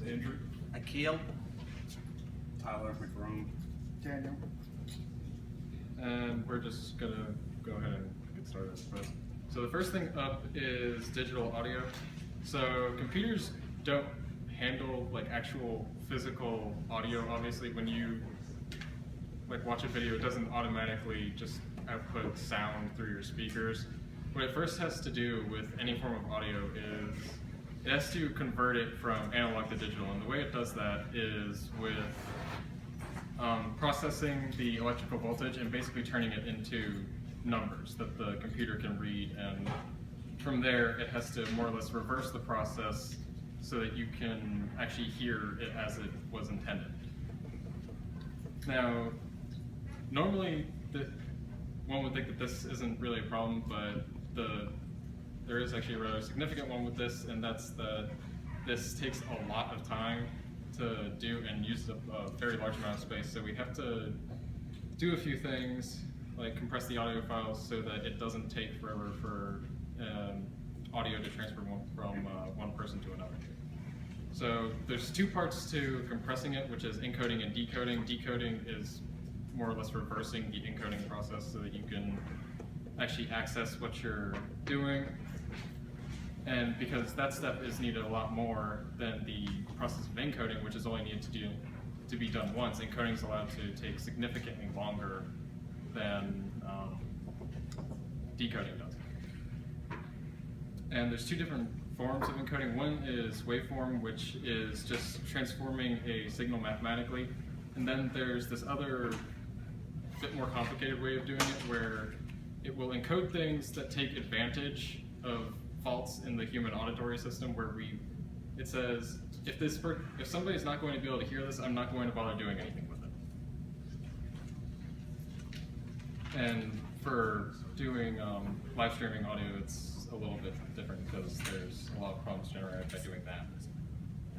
Andrew. Akil. Tyler McRoom. Daniel. And we're just gonna go ahead and get started, I suppose. So the first thing up is digital audio. So computers don't handle like actual physical audio. Obviously, when you like watch a video, it doesn't automatically just output sound through your speakers. What it first has to do with any form of audio is it has to convert it from analog to digital, and the way it does that is with processing the electrical voltage and basically turning it into numbers that the computer can read, and from there it has to more or less reverse the process so that you can actually hear it as it was intended. Now, normally one would think that this isn't really a problem, but there is actually a rather significant one with this, and that's that this takes a lot of time to do and uses up a very large amount of space. So we have to do a few things, like compress the audio files so that it doesn't take forever for audio to transfer from one person to another. So there's two parts to compressing it, which is encoding and decoding. Decoding is more or less reversing the encoding process so that you can actually access what you're doing. And because that step is needed a lot more than the process of encoding, which is only needed to be done once, encoding is allowed to take significantly longer than decoding does. And there's two different forms of encoding. One is waveform, which is just transforming a signal mathematically. And then there's this other bit more complicated way of doing it where it will encode things that take advantage of faults in the human auditory system, where it says, if somebody's not going to be able to hear this, I'm not going to bother doing anything with it. And for doing live streaming audio, it's a little bit different because there's a lot of problems generated by doing that.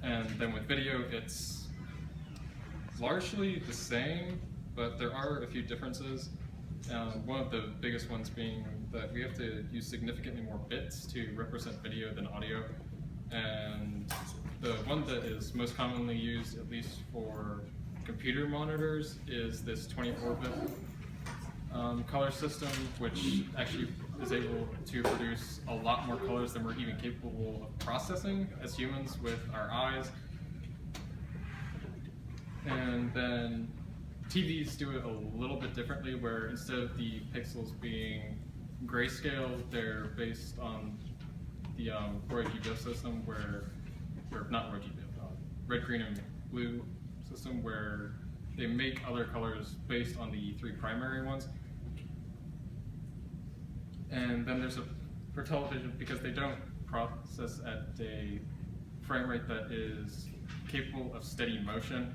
And then with video, it's largely the same, but there are a few differences. One of the biggest ones being that we have to use significantly more bits to represent video than audio. And the one that is most commonly used, at least for computer monitors, is this 24-bit color system, which actually is able to produce a lot more colors than we're even capable of processing as humans with our eyes. And then TVs do it a little bit differently, where instead of the pixels being grayscale, they're based on the RGB system, not RGB, red, green, and blue system, where they make other colors based on the three primary ones. And then there's for television, because they don't process at a frame rate that is capable of steady motion,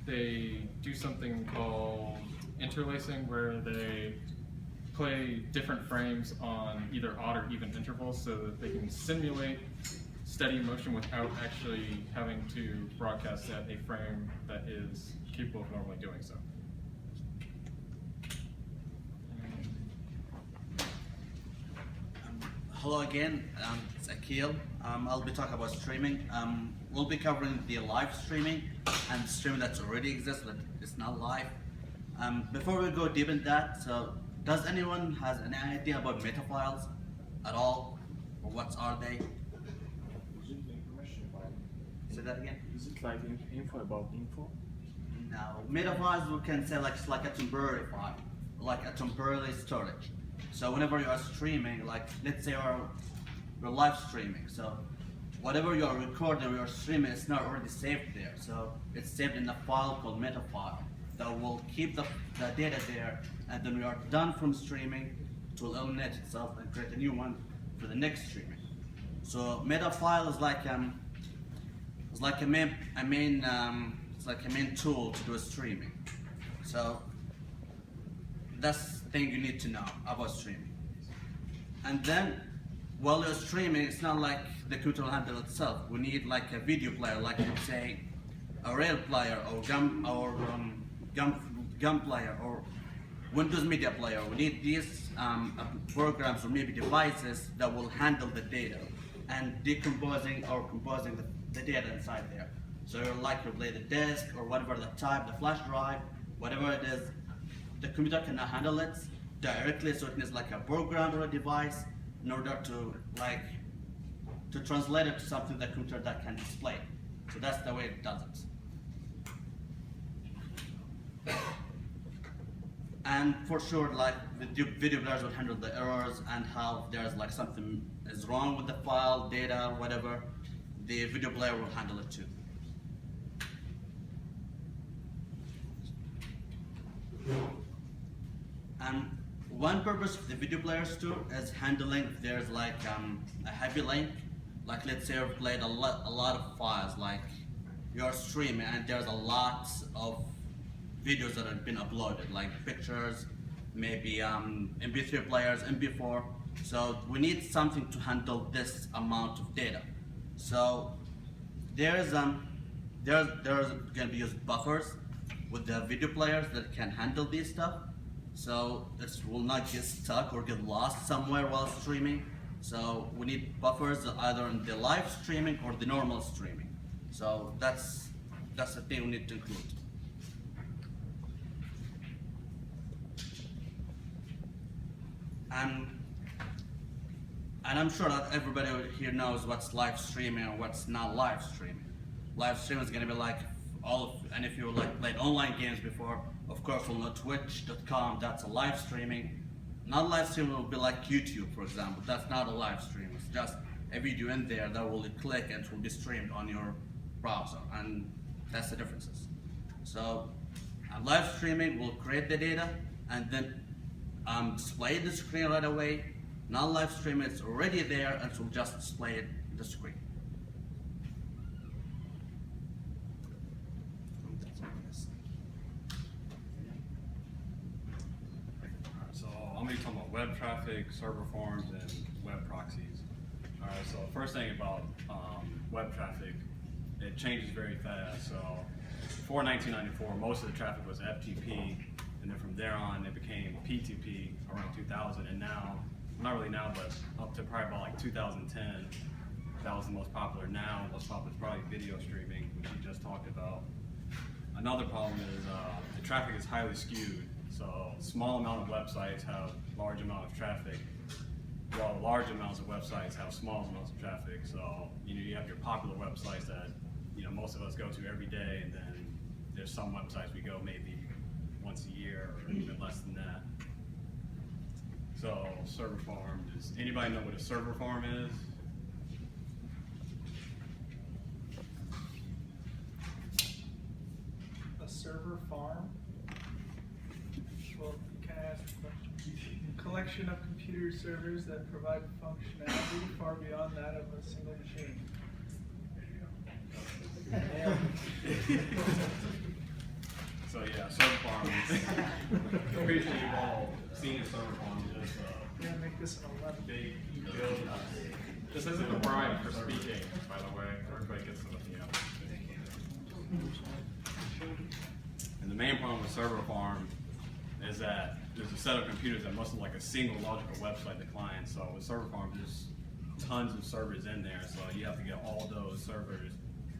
they do something called interlacing, where they play different frames on either odd or even intervals so that they can simulate steady motion without actually having to broadcast at a frame that is capable of normally doing so. Hello again, it's Akil. I'll be talking about streaming. We'll be covering the live streaming and streaming that already exists, but it's not live. Before we go deep in that, so does anyone has any idea about meta files at all? Or what are they? Is it information about? Say that again? Is it like info about info? No, meta files we can say it's like a temporary file, like a temporary storage. So whenever you are streaming, like let's say you're live streaming, so whatever you are recording or you're streaming, it's not already saved there. So it's saved in a file called meta file that will keep the data there, and then we are done from streaming, it will eliminate itself and create a new one for the next streaming. So meta file is like a main tool to do a streaming. So that's the thing you need to know about streaming. And then while you're streaming, it's not like the computer will handle itself. We need like a video player, like let's say a rail player or gun player or Windows Media Player. We need these programs or maybe devices that will handle the data and decomposing or composing the data inside there. So you're like you play the disk or whatever the type, the flash drive, whatever it is, the computer cannot handle it directly, so it needs like a program or a device in order to translate it to something the computer that can display. So that's the way it does it. And for sure, like the video players will handle the errors and how there's like something is wrong with the file, data, whatever, the video player will handle it too. And one purpose of the video players too is handling if there's like a heavy link, like let's say you've played a lot of files, like you're streaming and there's a lot of videos that have been uploaded, like pictures, maybe MP3 players, MP4. So we need something to handle this amount of data. So there's going to be used buffers with the video players that can handle this stuff. So it will not get stuck or get lost somewhere while streaming. So we need buffers either in the live streaming or the normal streaming. So that's the thing we need to include. And I'm sure that everybody here knows what's live streaming and what's not live streaming. Live streaming is going to be like and if you like played online games before, of course we'll know twitch.com, that's a live streaming. Not live streaming will be like YouTube, for example. That's not a live stream. It's just a video in there that will click and it will be streamed on your browser, and that's the differences. So live streaming will create the data and then display the screen right away. Not live streaming, it's already there and it will just display it on the screen. So I'm going to be talking about web traffic, server farms, and web proxies. Alright, so first thing about web traffic, it changes very fast. So before 1994, most of the traffic was FTP, and then from there on it became P2P around 2000, and now, not really now, but up to probably about like 2010, that was the most popular. Now, most popular is probably video streaming, which we just talked about. Another problem is the traffic is highly skewed. So small amount of websites have large amount of traffic, while large amounts of websites have small amounts of traffic. So you have your popular websites that most of us go to every day, and then there's some websites we go maybe once a year or even less than that. So server farm, does anybody know what a server farm is? A server farm? Well, can I ask a question? A collection of computer servers that provide functionality far beyond that of a single machine. So yeah, server farms. I'm pretty sure you've all seen a server farm. Just We're gonna make this an 11. big build. This isn't a bribe for speaking, by the way. Everybody gets something else. And the main problem with server farm is that there's a set of computers that must look like a single logical website to clients. So with server farm, there's tons of servers in there. So you have to get all those servers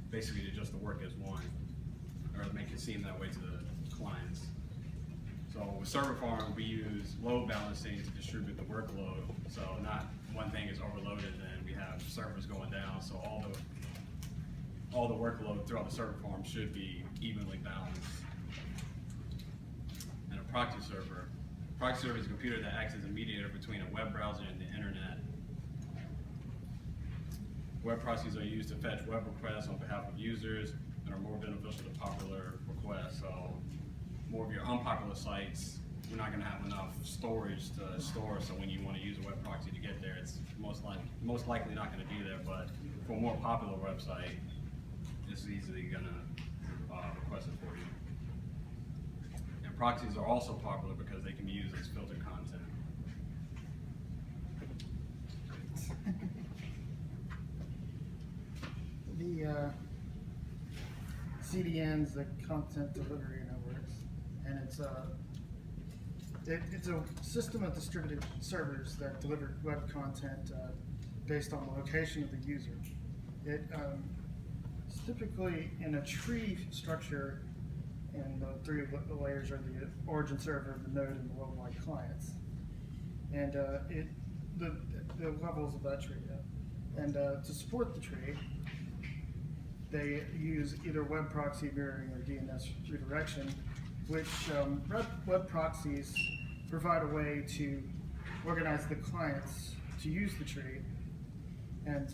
basically to just to work as one, or to make it seem that way to the clients. So with server farm, we use load balancing to distribute the workload. So not one thing is overloaded, then we have servers going down. So all the workload throughout the server farm should be evenly balanced. And a proxy server. Proxy server is a computer that acts as a mediator between a web browser and the internet. Web proxies are used to fetch web requests on behalf of users and are more beneficial to popular requests. So more of your unpopular sites, we're not going to have enough storage to store, so when you want to use a web proxy to get there, it's most likely not going to be there. But for a more popular website, it's easily going to request it for you. And proxies are also popular because they can be used as filtered content. The CDN's the content delivery networks, and it's a system of distributed servers that deliver web content based on the location of the user. It typically in a tree structure, and the three layers are the origin server, the node, and the worldwide clients. And the levels of that tree. And to support the tree, they use either web proxy mirroring or DNS redirection, which web proxies provide a way to organize the clients to use the tree and